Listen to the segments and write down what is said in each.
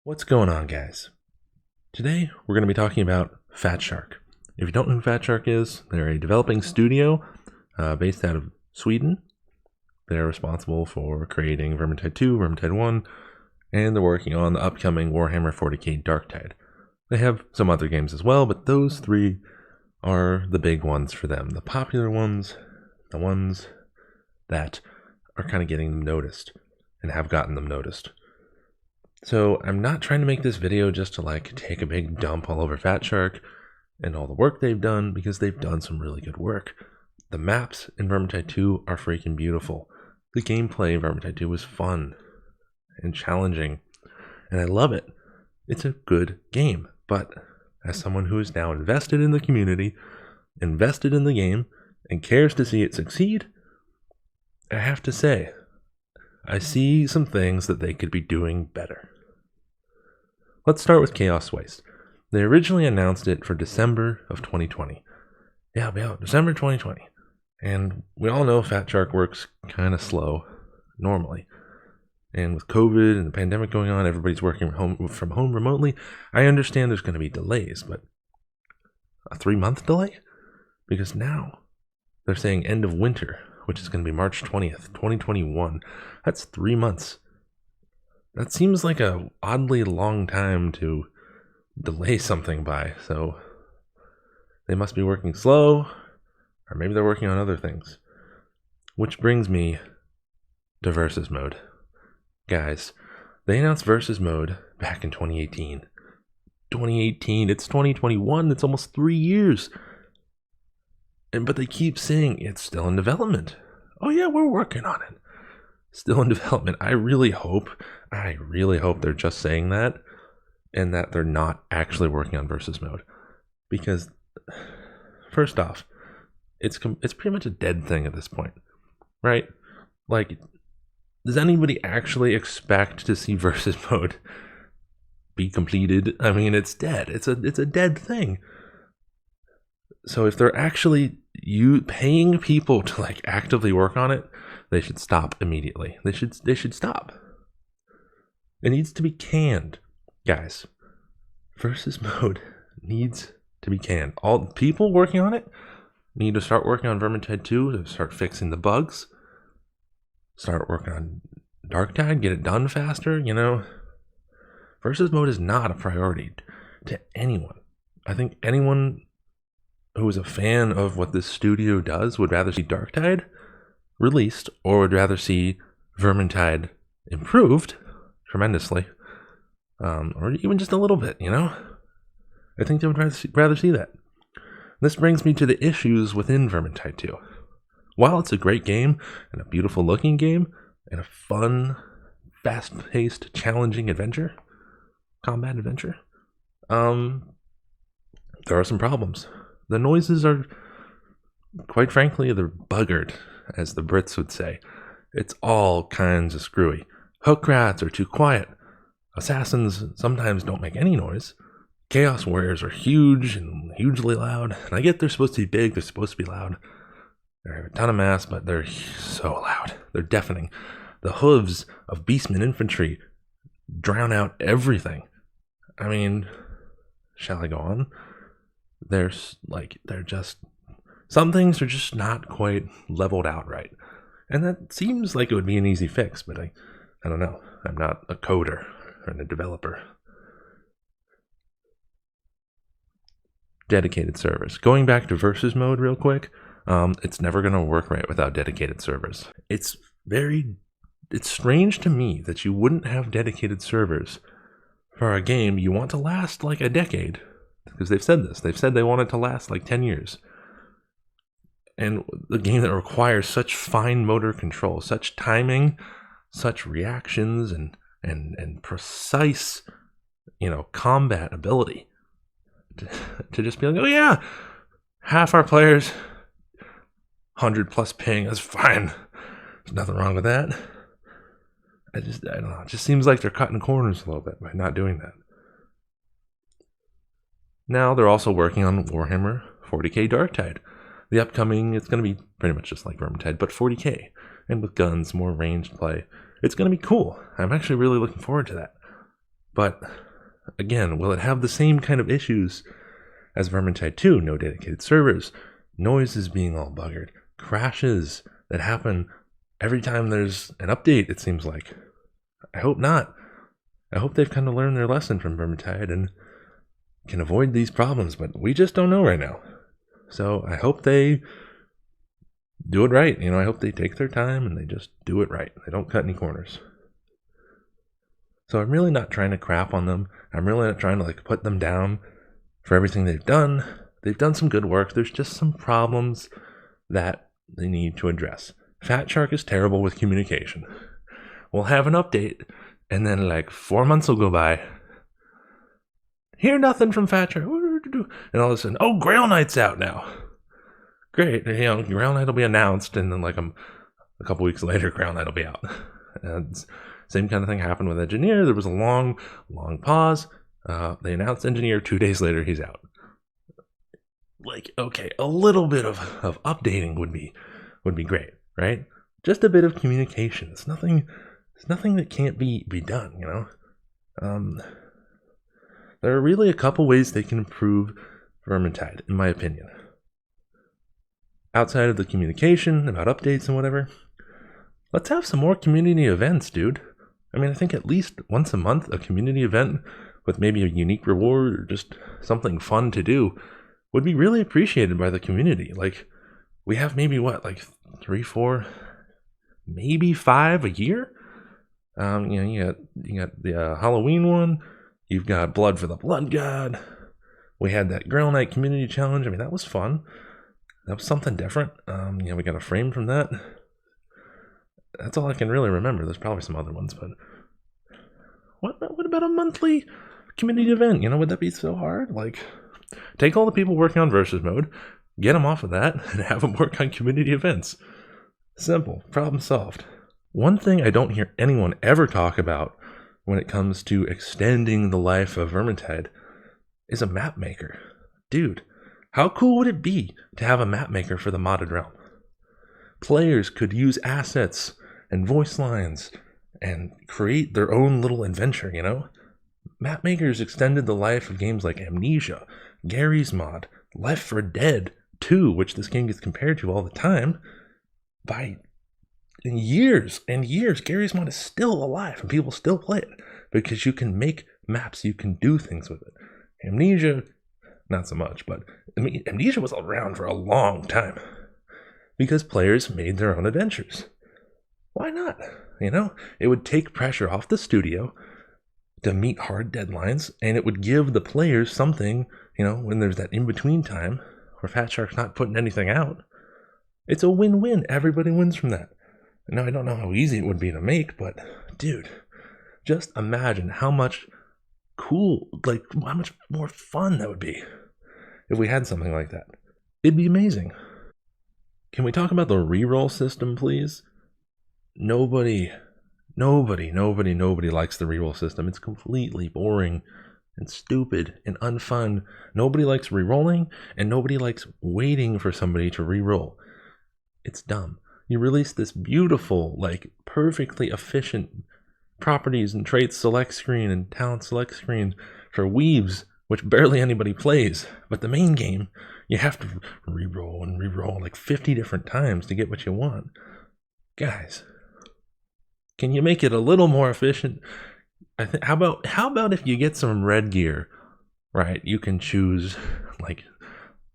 What's going on, guys? Today we're going to be talking about Fatshark. If you don't know who Fatshark is, they're a developing studio based out of Sweden. They're responsible for creating Vermintide 2, Vermintide 1, and they're working on the upcoming Warhammer 40k Darktide. They have some other games as well, but those three are the big ones for them. The popular ones, the ones that are kind of getting them noticed and have gotten them noticed. So I'm not trying to make this video just to take a big dump all over Fatshark and all the work they've done, because they've done some really good work. The maps in Vermintide 2 are freaking beautiful. The gameplay in Vermintide 2 was fun and challenging, and I love it. It's a good game, but as someone who is now invested in the community, invested in the game, and cares to see it succeed, I have to say, I see some things that they could be doing better. Let's start with Chaos Waste. They originally announced it for December of 2020. Yeah, December 2020. And we all know Fatshark works kind of slow normally. And with COVID and the pandemic going on, everybody's working from home remotely. I understand there's going to be delays, but a 3-month delay? Because now they're saying end of winter, which is going to be March 20th, 2021. That's 3 months. That seems like a oddly long time to delay something by, so they must be working slow, or maybe they're working on other things. Which brings me to Versus Mode. Guys, they announced Versus Mode back in 2018. 2018, it's 2021, it's almost 3 years. But they keep saying it's still in development. Oh yeah, we're working on it. Still in development. I really hope they're just saying that, and that they're not actually working on Versus Mode. Because, first off, it's pretty much a dead thing at this point, right? Does anybody actually expect to see Versus Mode be completed? I mean, it's dead. It's a dead thing. So if they're actually paying people to actively work on it, they should stop immediately. They should stop. It needs to be canned, guys. Versus Mode needs to be canned. All the people working on it need to start working on Vermintide 2 to start fixing the bugs. Start working on Darktide, get it done faster, Versus Mode is not a priority to anyone. I think anyone who is a fan of what this studio does would rather see Darktide released, or would rather see Vermintide improved tremendously, or even just a little bit, I think they would rather see that. This brings me to the issues within Vermintide 2. While it's a great game, and a beautiful looking game, and a fun, fast-paced, challenging combat adventure, there are some problems. The noises are, quite frankly, they're buggered, as the Brits would say. It's all kinds of screwy. Hook rats are too quiet. Assassins sometimes don't make any noise. Chaos warriors are huge and hugely loud. And I get they're supposed to be big, they're supposed to be loud. They have a ton of mass, but they're so loud. They're deafening. The hooves of beastmen infantry drown out everything. I mean, shall I go on? Some things are just not quite leveled out right. And that seems like it would be an easy fix, but I don't know. I'm not a coder and a developer. Dedicated servers. Going back to Versus Mode real quick, it's never going to work right without dedicated servers. It's strange to me that you wouldn't have dedicated servers for a game you want to last a decade. Because they've said this. They've said they want it to last 10 years. And the game that requires such fine motor control, such timing, such reactions, and precise, combat ability. To just be oh yeah, half our players, 100+ ping, that's fine. There's nothing wrong with that. I don't know. It just seems like they're cutting corners a little bit by not doing that. Now they're also working on Warhammer 40k Darktide. The upcoming, it's going to be pretty much just like Vermintide, but 40k. And with guns, more ranged play. It's going to be cool. I'm actually really looking forward to that. But again, will it have the same kind of issues as Vermintide 2? No dedicated servers, noises being all buggered, crashes that happen every time there's an update, it seems like. I hope not. I hope they've kind of learned their lesson from Vermintide and can avoid these problems, but we just don't know right now. So I hope they do it right. I hope they take their time and they just do it right. They don't cut any corners. So I'm really not trying to crap on them. I'm really not trying to put them down for everything they've done. They've done some good work. There's just some problems that they need to address. Fatshark is terrible with communication. We'll have an update, and then 4 months will go by. Hear nothing from Fatshark. And all of a sudden, oh, Grail Knight's out now. Great. Grail Knight will be announced, and then a couple weeks later, Grail Knight will be out. And same kind of thing happened with Engineer. There was a long pause. They announced Engineer. 2 days later, he's out. Okay, a little bit of updating would be great, right? Just a bit of communication. It's nothing that can't be done, There are really a couple ways they can improve Vermintide, in my opinion. Outside of the communication about updates and whatever, let's have some more community events, dude. I think at least once a month, a community event with maybe a unique reward or just something fun to do would be really appreciated by the community. We have maybe 3, 4, maybe 5 a year. You got the Halloween one. You've got Blood for the Blood God. We had that Grail Knight community challenge. That was fun. That was something different. We got a frame from that. That's all I can really remember. There's probably some other ones, but what about a monthly community event? Would that be so hard? Take all the people working on Versus Mode, get them off of that, and have them work on community events. Simple. Problem solved. One thing I don't hear anyone ever talk about when it comes to extending the life of Vermintide is a map maker. Dude, how cool would it be to have a map maker for the modded realm? Players could use assets and voice lines and create their own little adventure, Map makers extended the life of games like Amnesia, Gary's Mod, Left 4 Dead 2, which this game gets compared to all the time, by years and years. Gary's Mod is still alive and people still play it because you can make maps, you can do things with it. Amnesia, not so much, but Amnesia was around for a long time because players made their own adventures. Why not? It would take pressure off the studio to meet hard deadlines, and it would give the players something, when there's that in-between time where Fatshark's not putting anything out. It's a win-win. Everybody wins from that. Now, I don't know how easy it would be to make, but, dude, just imagine how much how much more fun that would be if we had something like that. It'd be amazing. Can we talk about the reroll system, please? Nobody likes the reroll system. It's completely boring and stupid and unfun. Nobody likes rerolling, and nobody likes waiting for somebody to reroll. It's dumb. You release this beautiful, perfectly efficient properties and traits select screen and talent select screen for weaves, which barely anybody plays. But the main game, you have to reroll and reroll 50 different times to get what you want. Guys, can you make it a little more efficient? How about if you get some red gear, right? You can choose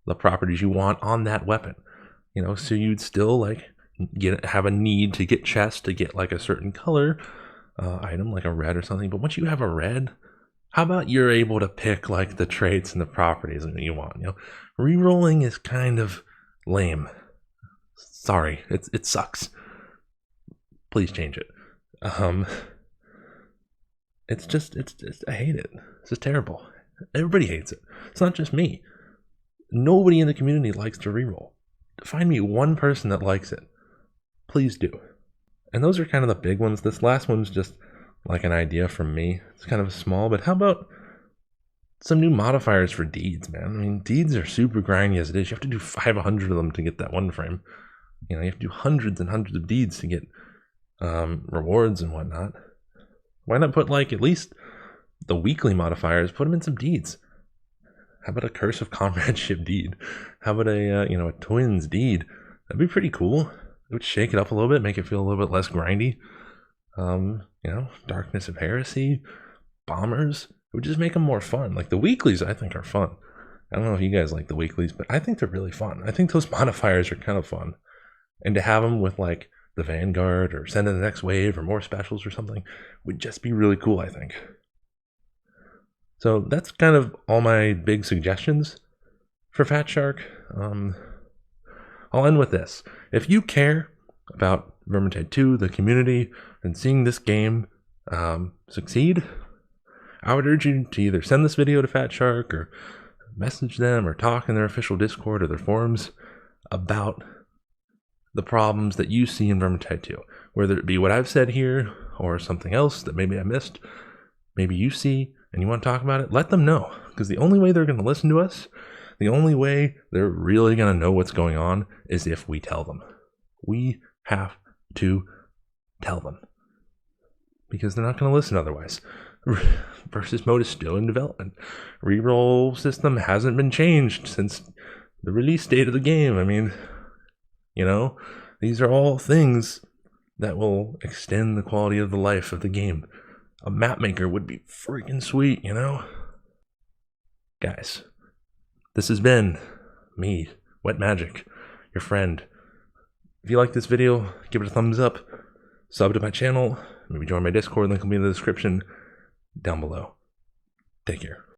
the properties you want on that weapon. So you'd still have a need to get chests to get a certain color item, like a red or something. But once you have a red, how about you're able to pick the traits and the properties that you want? Rerolling is kind of lame. Sorry, it sucks. Please change it. It's I hate it. It's just terrible. Everybody hates it. It's not just me. Nobody in the community likes to reroll. Find me one person that likes it. Please do. And those are kind of the big ones. This last one's just an idea from me. It's kind of small, but how about some new modifiers for deeds, man? Deeds are super grindy as it is. You have to do 500 of them to get that one frame. You have to do hundreds and hundreds of deeds to get rewards and whatnot. Why not put at least the weekly modifiers, put them in some deeds. How about a Curse of Comradeship deed? How about a a Twins deed? That'd be pretty cool. It would shake it up a little bit, make it feel a little bit less grindy. Darkness of Heresy, Bombers. It would just make them more fun. Like the weeklies, I think are fun. I don't know if you guys like the weeklies, but I think they're really fun. I think those modifiers are kind of fun. And to have them with like the Vanguard or send in the next wave or more specials or something would just be really cool, I think. So that's kind of all my big suggestions for Fatshark. I'll end with this. If you care about Vermintide 2, the community, and seeing this game succeed, I would urge you to either send this video to Fatshark or message them or talk in their official Discord or their forums about the problems that you see in Vermintide 2. Whether it be what I've said here or something else that maybe I missed, maybe you see and you want to talk about it, let them know. Because the only way they're going to listen to us, the only way they're really going to know what's going on is if we tell them. We have to tell them. Because they're not going to listen otherwise. Versus mode is still in development. Reroll system hasn't been changed since the release date of the game. I mean, these are all things that will extend the quality of the life of the game. A map maker would be freaking sweet, Guys, this has been me, Wet Magic, your friend. If you like this video, give it a thumbs up, sub to my channel, maybe join my Discord, link will be in the description down below. Take care.